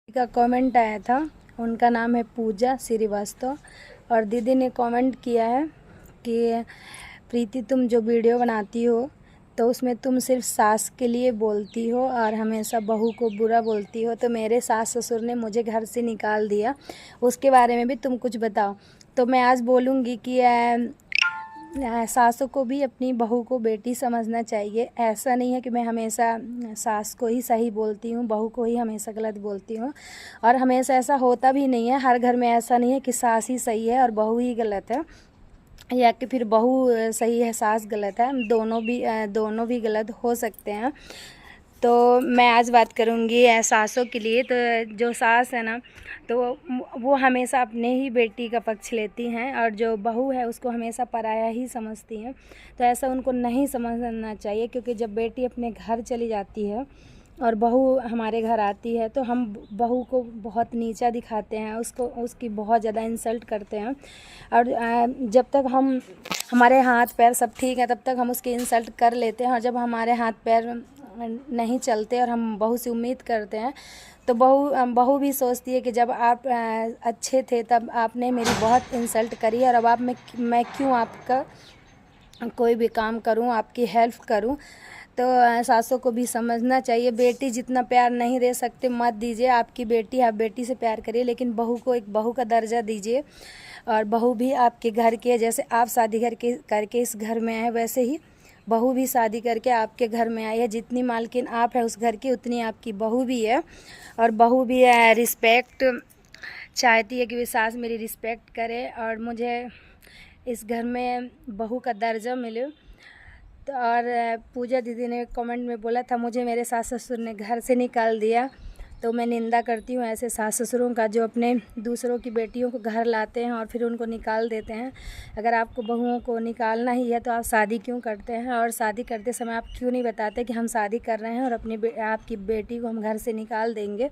का कमेंट आया था, उनका नाम है पूजा श्रीवास्तव और दीदी ने कमेंट किया है कि प्रीति तुम जो वीडियो बनाती हो तो उसमें तुम सिर्फ सास के लिए बोलती हो और हमेशा बहू को बुरा बोलती हो, तो मेरे सास ससुर ने मुझे घर से निकाल दिया, उसके बारे में भी तुम कुछ बताओ। तो मैं आज बोलूँगी कि सासों को भी अपनी बहू को बेटी समझना चाहिए। ऐसा नहीं है कि मैं हमेशा सास को ही सही बोलती हूँ, बहू को ही हमेशा गलत बोलती हूँ, और हमेशा ऐसा होता भी नहीं है। हर घर में ऐसा नहीं है कि सास ही सही है और बहू ही गलत है, या कि फिर बहू सही है सास गलत है। दोनों भी गलत हो सकते हैं। तो मैं आज बात करूँगी सासों के लिए। तो जो सास है ना, तो वो हमेशा अपने ही बेटी का पक्ष लेती हैं और जो बहू है उसको हमेशा पराया ही समझती हैं। तो ऐसा उनको नहीं समझना चाहिए, क्योंकि जब बेटी अपने घर चली जाती है और बहू हमारे घर आती है तो हम बहू को बहुत नीचा दिखाते हैं, उसकी बहुत ज़्यादा इंसल्ट करते हैं। और जब तक हमारे हाथ पैर सब ठीक है तब तक हम उसकी इंसल्ट कर लेते हैं, और जब हमारे हाथ पैर नहीं चलते और हम बहू से उम्मीद करते हैं तो बहू भी सोचती है कि जब आप अच्छे थे तब आपने मेरी बहुत इंसल्ट करी और अब मैं क्यों आपका कोई भी काम करूं, आपकी हेल्प करूं। तो सासों को भी समझना चाहिए, बेटी जितना प्यार नहीं दे सकते मत दीजिए। आपकी बेटी, आप बेटी से प्यार करिए, लेकिन बहू को एक बहू का दर्जा दीजिए। और बहू भी आपके घर की है, जैसे आप शादी करके इस घर में आए वैसे ही बहू भी शादी करके आपके घर में आई है। जितनी मालकिन आप है उस घर की, उतनी आपकी बहू भी है। और बहू भी रिस्पेक्ट चाहती है कि सास मेरी रिस्पेक्ट करे और मुझे इस घर में बहू का दर्जा मिले। तो और पूजा दीदी ने कमेंट में बोला था मुझे मेरे सास ससुर ने घर से निकाल दिया। तो मैं निंदा करती हूँ ऐसे सास ससुरों का जो अपने दूसरों की बेटियों को घर लाते हैं और फिर उनको निकाल देते हैं। अगर आपको बहुओं को निकालना ही है तो आप शादी क्यों करते हैं, और शादी करते समय आप क्यों नहीं बताते कि हम शादी कर रहे हैं और आपकी बेटी को हम घर से निकाल देंगे।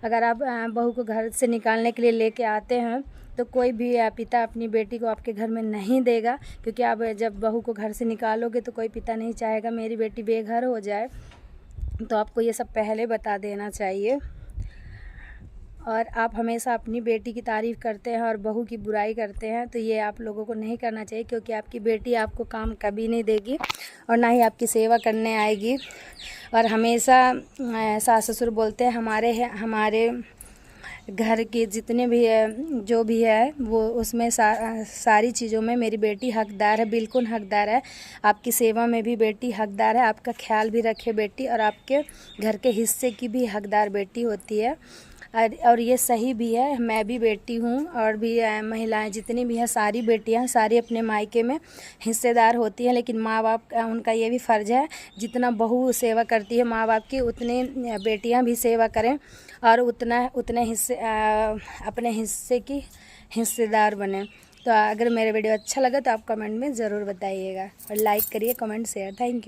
अगर आप बहू को घर से निकालने के लिए लेके आते हैं तो कोई भी पिता अपनी बेटी को आपके घर में नहीं देगा, क्योंकि आप जब बहू को घर से निकालोगे तो कोई पिता नहीं चाहेगा मेरी बेटी बेघर हो जाए। तो आपको ये सब पहले बता देना चाहिए। और आप हमेशा अपनी बेटी की तारीफ़ करते हैं और बहू की बुराई करते हैं, तो ये आप लोगों को नहीं करना चाहिए, क्योंकि आपकी बेटी आपको काम कभी नहीं देगी और ना ही आपकी सेवा करने आएगी। और हमेशा सास ससुर बोलते हैं हमारे घर के जितने भी है जो भी है वो उसमें सारी चीज़ों में मेरी बेटी हकदार है, बिल्कुल हकदार है। आपकी सेवा में भी बेटी हकदार है, आपका ख्याल भी रखे बेटी, और आपके घर के हिस्से की भी हकदार बेटी होती है। और ये सही भी है, मैं भी बेटी हूँ और भी महिलाएं जितनी भी हैं सारी बेटियां सारी अपने मायके में हिस्सेदार होती हैं। लेकिन माँ बाप का उनका ये भी फ़र्ज़ है, जितना बहू सेवा करती है माँ बाप की उतनी बेटियां भी सेवा करें और उतने हिस्से अपने हिस्से की हिस्सेदार बने। तो अगर मेरा वीडियो अच्छा लगा तो आप कमेंट में ज़रूर बताइएगा और लाइक करिए, कमेंट शेयर। Thank you.